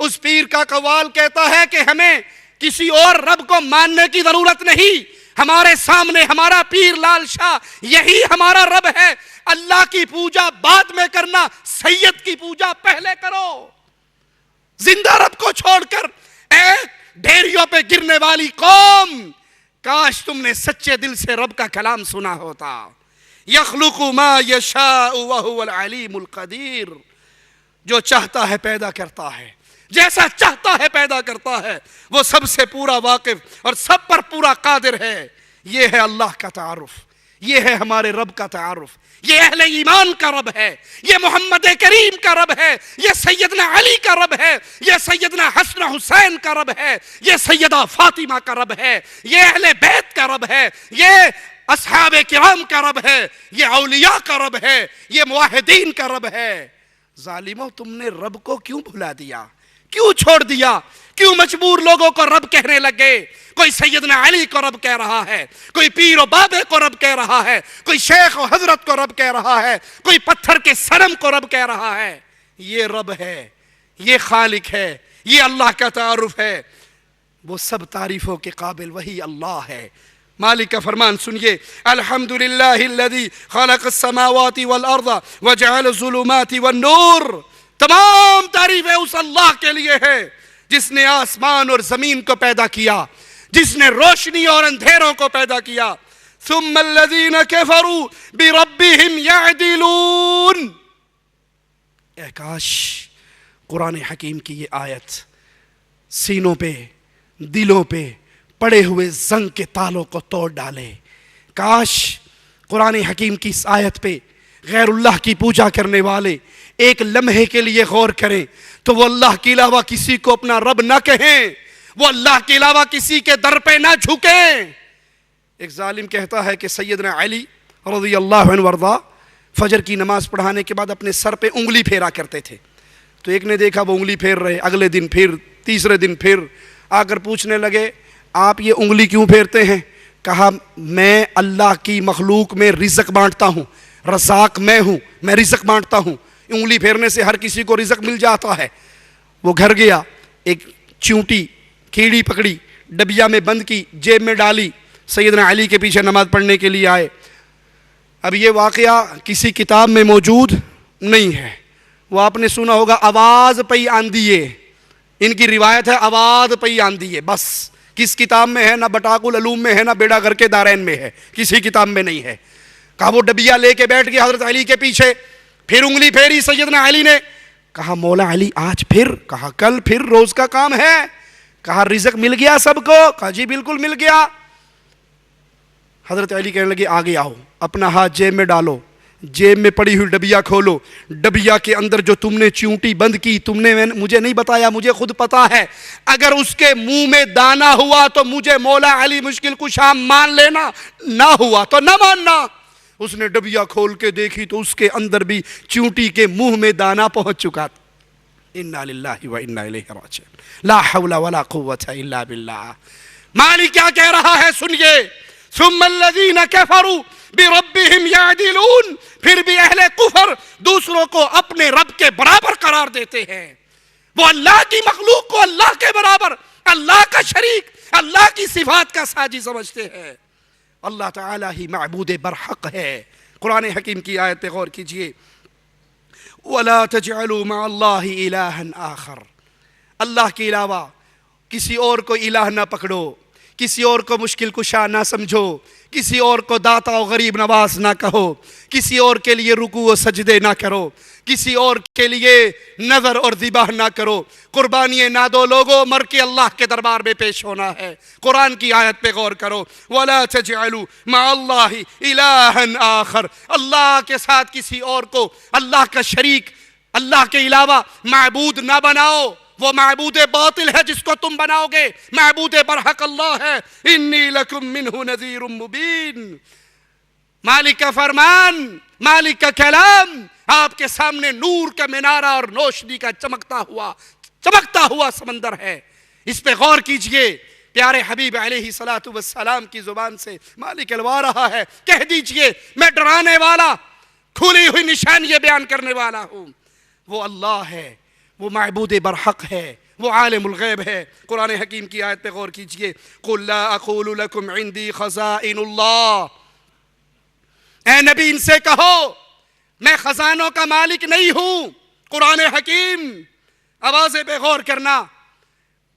اس پیر کا قوال کہتا ہے کہ ہمیں کسی اور رب کو ماننے کی ضرورت نہیں، ہمارے سامنے ہمارا پیر لال شاہ یہی ہمارا رب ہے، اللہ کی پوجا بعد میں کرنا، سید کی پوجا پہلے کرو۔ زندہ رب کو چھوڑ کر اے ڈھیریوں پہ گرنے والی قوم، کاش تم نے سچے دل سے رب کا کلام سنا ہوتا۔ یخلق ما یشاء وہو العلیم القدیر، جو چاہتا ہے پیدا کرتا ہے، جیسا چاہتا ہے پیدا کرتا ہے، وہ سب سے پورا واقف اور سب پر پورا قادر ہے۔ یہ ہے اللہ کا تعارف، یہ ہے ہمارے رب کا تعارف، یہ اہل ایمان کا رب ہے، یہ محمد کریم کا رب ہے، یہ سیدنا علی کا رب ہے، یہ سیدنا حسن حسین کا رب ہے، یہ سیدہ فاطمہ کا رب ہے، یہ اہل بیت کا رب ہے، یہ اصحاب کرام کا رب ہے، یہ اولیاء کا رب ہے، یہ موحدین کا رب ہے۔ ظالموں، تم نے رب کو کیوں بھلا دیا؟ کیوں چھوڑ دیا؟ کیوں مجبور لوگوں کو رب کہنے لگے؟ کوئی سیدنا علی کو رب کہہ رہا ہے، کوئی پیر و بابے کو رب کہہ رہا ہے، کوئی شیخ و حضرت کو رب کہہ رہا ہے، کوئی پتھر کے صنم کو رب کہہ رہا ہے۔ یہ رب ہے، یہ خالق ہے، یہ اللہ کا تعارف ہے، وہ سب تعریفوں کے قابل وہی اللہ ہے۔ مالک کا فرمان سنیے، الحمدللہ الذی خلق السماوات والارض وجعل الظلمات والنور، تمام تعریفیں اس اللہ کے لیے ہے جس نے آسمان اور زمین کو پیدا کیا، جس نے روشنی اور اندھیروں کو پیدا کیا۔ ثم الذین کفروا بربہم یعدلون، اے کاش قرآن حکیم کی یہ آیت سینوں پہ، دلوں پہ پڑے ہوئے زنگ کے تالوں کو توڑ ڈالے۔ کاش قرآن حکیم کی اس آیت پہ غیر اللہ کی پوجا کرنے والے ایک لمحے کے لیے غور کریں تو وہ اللہ کے علاوہ کسی کو اپنا رب نہ کہیں، وہ اللہ کے علاوہ کسی کے در پہ نہ جھکیں۔ ایک ظالم کہتا ہے کہ سیدنا علی رضی اللہ عنہ وارضا فجر کی نماز پڑھانے کے بعد اپنے سر پہ انگلی پھیرا کرتے تھے، تو ایک نے دیکھا وہ انگلی پھیر رہے، اگلے دن پھر، تیسرے دن پھر، آ کر پوچھنے لگے آپ یہ انگلی کیوں پھیرتے ہیں؟ کہا میں اللہ کی مخلوق میں رزق بانٹتا ہوں، رزاق میں ہوں، میں رزق بانٹتا ہوں، انگلی پھیرنے سے ہر کسی کو رزق مل جاتا ہے۔ وہ گھر گیا، ایک چونٹی کیڑی پکڑی، ڈبیا میں بند کی، جیب میں ڈالی، سیدنا علی کے پیچھے نماز پڑھنے کے لیے آئے۔ اب یہ واقعہ کسی کتاب میں موجود نہیں ہے، وہ آپ نے سنا ہوگا آواز پئی آندیے، ان کی روایت ہے آواز پئی آندیے، بس کس کتاب میں ہے؟ نہ بٹاق العلوم میں ہے، نہ بیڑا گھر کے دارین میں ہے، کسی کتاب میں نہیں ہے۔ کہا وہ ڈبیا لے کے بیٹھ گیا حضرت علی کے پیچھے، پھر انگلی پھیری سیدنا علی نے، کہا مولا علی آج پھر؟ کہا کل پھر، روز کا کام ہے۔ کہا رزق مل گیا سب کو؟ کہا جی بالکل مل گیا۔ حضرت علی کہنے لگے آگے آؤ، اپنا ہاتھ جیب میں ڈالو، جیب میں پڑی ہوئی ڈبیا کھولو، ڈبیا کے اندر جو تم نے چونٹی بند کی، تم نے مجھے نہیں بتایا، مجھے خود پتا ہے، اگر اس کے منہ میں دانا ہوا تو مجھے مولا علی مشکل کشا مان لینا، نہ ہوا تو نہ ماننا۔ اس نے ڈبیا کھول کے دیکھی تو اس کے اندر بھی چونٹی کے منہ میں دانا پہنچ چکا تھا۔ انا للہ و انا الیہ راجعون، لا حول ولا قوة الا باللہ۔ مالک کیا کہہ رہا ہے سنیے، ثم الذین کفروا بربہم یعدلون، پھر بھی اہل کفر دوسروں کو اپنے رب کے برابر قرار دیتے ہیں، وہ اللہ کی مخلوق کو اللہ کے برابر، اللہ کا شریک، اللہ کی صفات کا ساجی سمجھتے ہیں۔ اللہ تعالی ہی معبود برحق ہے۔ قرآن حکیم کی آیت پہ غور کیجئے، وَلَا تَجْعَلُوا مَعَ اللَّهِ إِلَٰهًا آخر، اللہ کے علاوہ کسی اور کو الہ نہ پکڑو، کسی اور کو مشکل کشا نہ سمجھو، کسی اور کو داتا و غریب نواز نہ کہو، کسی اور کے لیے رکوع و سجدے نہ کرو، کسی اور کے لیے نظر اور ذبح نہ کرو، قربانی نہ دو، لوگوں مر کے اللہ کے دربار میں پیش ہونا ہے۔ قرآن کی آیت پہ غور کرو، وَلَا تَجْعَلُوا مَعَ اللَّهِ إِلَٰهًا آخر، اللہ کے ساتھ کسی اور کو اللہ کا شریک، اللہ کے علاوہ معبود نہ بناؤ، وہ معبود باطل ہے جس کو تم بناؤ گے، معبود برحق اللہ ہے۔ انی لکم منہ نذیر مبین، مالک کا فرمان، مالک کا کلام آپ کے سامنے نور کا منارہ اور روشنی کا چمکتا ہوا سمندر ہے۔ اس پہ غور کیجئے، پیارے حبیب علیہ السلام کی زبان سے مالک الوا رہا ہے، کہہ دیجئے میں ڈرانے والا، کھلی ہوئی نشانیاں بیان کرنے والا ہوں۔ وہ اللہ ہے، وہ معبود برحق ہے، وہ عالم الغیب ہے۔ قرآن حکیم کی آیت پہ غور کیجئے، قُلْ لَا أَقُولُ لَكُمْ عِنْدِي خَزَائِنُ اللَّهِ، اے نبی ان سے کہو میں خزانوں کا مالک نہیں ہوں۔ قرآن حکیم، آوازیں پہ غور کرنا،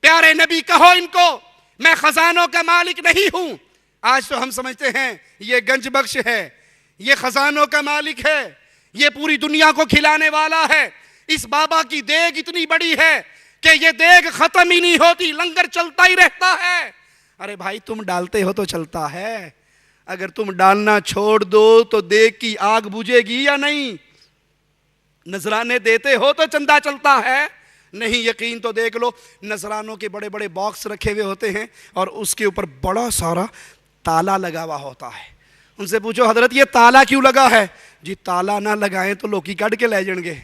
پیارے نبی کہو ان کو میں خزانوں کا مالک نہیں ہوں۔ آج تو ہم سمجھتے ہیں یہ گنج بخش ہے، یہ خزانوں کا مالک ہے، یہ پوری دنیا کو کھلانے والا ہے، اس بابا کی دیگ اتنی بڑی ہے کہ یہ دیگ ختم ہی نہیں ہوتی، لنگر چلتا ہی رہتا ہے۔ ارے بھائی تم ڈالتے ہو تو چلتا ہے، اگر تم ڈالنا چھوڑ دو تو دیگ کی آگ بجھے گی یا نہیں؟ نذرانے دیتے ہو تو چندہ چلتا ہے؟ نہیں، یقین تو دیکھ لو، نذرانوں کے بڑے بڑے باکس رکھے ہوئے ہوتے ہیں اور اس کے اوپر بڑا سارا تالا لگا ہوا ہوتا ہے۔ ان سے پوچھو حضرت یہ تالا کیوں لگا ہے؟ جی تالا نہ لگائیں تو لوکی کٹ کے لے جائیں گے۔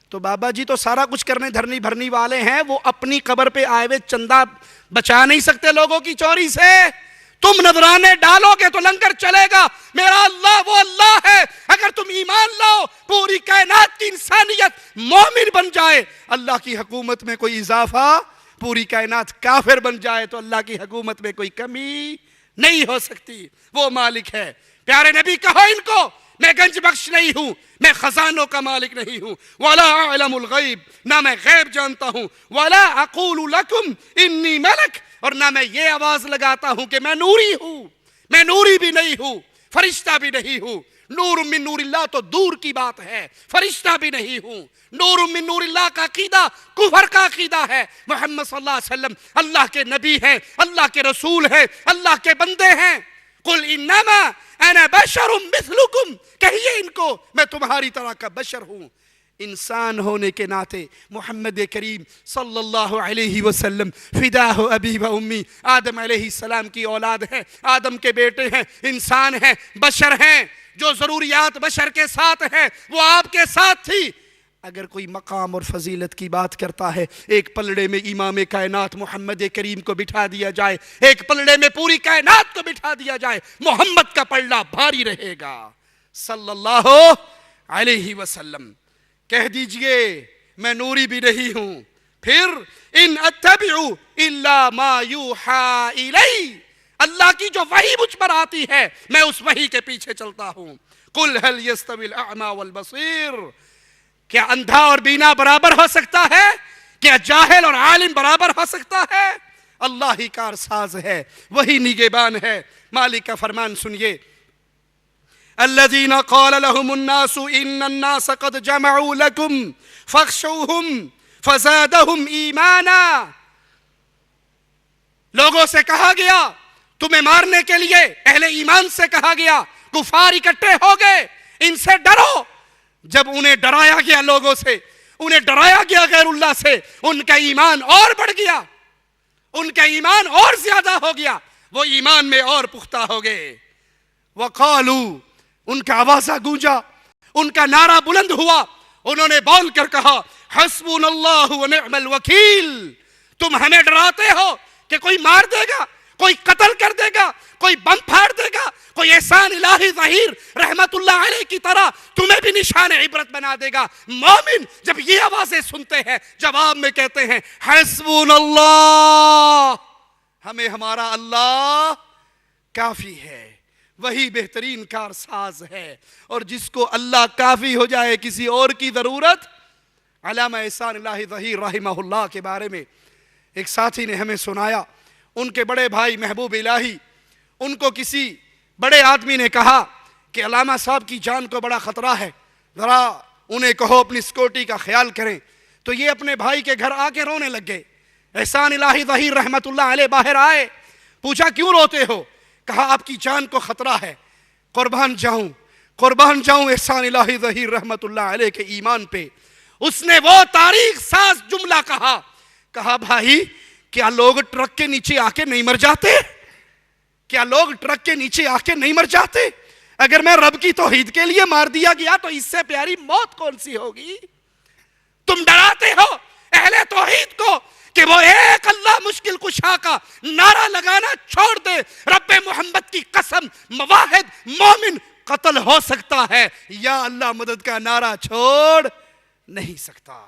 تو بابا جی تو سارا کچھ کرنے دھرنی بھرنی والے ہیں، وہ اپنی قبر پہ آئے ہوئے چندہ بچا نہیں سکتے لوگوں کی چوری سے۔ تم نذرانے ڈالو گے تو لنگر چلے گا۔ میرا اللہ وہ اللہ ہے، اگر تم ایمان لاؤ پوری کائنات کی انسانیت مومن بن جائے، اللہ کی حکومت میں کوئی اضافہ، پوری کائنات کافر بن جائے تو اللہ کی حکومت میں کوئی کمی نہیں ہو سکتی۔ وہ مالک ہے۔ پیارے نبی کہو ان کو میں گنج بخش نہیں ہوں، میں خزانوں کا مالک نہیں ہوں، وَلَا أَعْلَمُ الْغَيْبِ، نہ میں غیب جانتا ہوں، وَلَا أَقُولُ لَكُمْ إِنِّي مَلَكٌ، اور نہ میں یہ آواز لگاتا ہوں کہ میں نوری ہوں۔ میں نوری بھی نہیں ہوں، فرشتہ بھی نہیں ہوں۔ نور من نور اللہ تو دور کی بات ہے، فرشتہ بھی نہیں ہوں۔ نور من نور اللہ کا عقیدہ کفر کا عقیدہ ہے۔ محمد صلی اللہ علیہ وسلم اللہ کے نبی ہیں، اللہ کے رسول ہیں، اللہ کے بندے ہیں۔ قُلْ إِنَّمَا أَنَا بَشَرٌ مِثْلُكُمْ، کہیے ان کو میں تمہاری طرح کا بشر ہوں۔ انسان ہونے کے ناطے محمد کریم صلی اللہ علیہ وسلم فداہ ابی و امی، آدم علیہ السلام کی اولاد ہے، آدم کے بیٹے ہیں، انسان ہیں، بشر ہیں۔ جو ضروریات بشر کے ساتھ ہیں وہ آپ کے ساتھ تھی۔ اگر کوئی مقام اور فضیلت کی بات کرتا ہے، ایک پلڑے میں امام کائنات محمد کریم کو بٹھا دیا جائے، ایک پلڑے میں پوری کائنات کو بٹھا دیا جائے، محمد کا پلڑا بھاری رہے گا صلی اللہ علیہ وسلم۔ کہہ دیجئے میں نوری بھی نہیں ہوں۔ پھر ان اتبع الا ما یوحا الی، اللہ کی جو وحی مجھ پر آتی ہے میں اس وحی کے پیچھے چلتا ہوں۔ قل هل يستوي الاعمى والبصير، کیا اندھا اور بینا برابر ہو سکتا ہے؟ کیا جاہل اور عالم برابر ہو سکتا ہے؟ اللہ ہی کارساز ہے، وہی نگہبان ہے۔ مالک کا فرمان سنیے، الذين قال لهم الناس ان الناس قد جمعوا لكم فاخشوهم فزادهم ایمانا، لوگوں سے کہا گیا تمہیں مارنے کے لیے، اہل ایمان سے کہا گیا کفار اکٹھے ہو گئے ان سے ڈرو۔ جب انہیں ڈرایا گیا لوگوں سے، انہیں ڈرایا گیا غیر اللہ سے، ان کا ایمان اور بڑھ گیا، ان کا ایمان اور زیادہ ہو گیا، وہ ایمان میں اور پختہ ہو گئے۔ وقالوا، ان کا آوازہ گونجا، ان کا نعرہ بلند ہوا، انہوں نے بول کر کہا حسبنا اللہ ونعم الوکیل، تم ہمیں ڈراتے ہو کہ کوئی مار دے گا، کوئی قتل کر دے گا، کوئی بم پھاڑ دے گا، کوئی احسان الہی ظہیر رحمت اللہ علیہ کی طرح تمہیں بھی نشان عبرت بنا دے گا۔ مومن جب یہ آوازیں سنتے ہیں جواب میں کہتے ہیں حسبنا اللہ، ہمیں ہمارا اللہ کافی ہے، وہی بہترین کارساز ہے۔ اور جس کو اللہ کافی ہو جائے کسی اور کی ضرورت۔ علامہ احسان الہی ظہیر رحمہ اللہ کے بارے میں ایک ساتھی نے ہمیں سنایا، ان کے بڑے بھائی محبوب الہی، ان کو کسی بڑے آدمی نے کہا کہ علامہ صاحب کی جان کو بڑا خطرہ ہے، ذرا انہیں کہو اپنی سیکورٹی کا خیال کریں۔ تو یہ اپنے بھائی کے گھر آ کے رونے لگ گئے۔ احسان الہی ظہیر رحمت اللہ علیہ باہر آئے، پوچھا کیوں روتے ہو؟ کہا آپ کی جان کو خطرہ ہے۔ قربان جاؤں احسان الہی ظہیر رحمت اللہ علیہ کے ایمان پہ۔ اس نے وہ تاریخ ساز جملہ کہا بھائی کیا لوگ ٹرک کے نیچے آ کے نہیں مر جاتے؟ کیا لوگ ٹرک کے نیچے آ کے نہیں مر جاتے؟ اگر میں رب کی توحید کے لیے مار دیا گیا تو اس سے پیاری موت کون سی ہوگی؟ تم ڈراتے ہو اہل توحید کو کہ وہ ایک اللہ مشکل کشا کا نعرہ لگانا چھوڑ دے۔ رب محمد کی قسم، مواحد مومن قتل ہو سکتا ہے، یا اللہ مدد کا نعرہ چھوڑ نہیں سکتا۔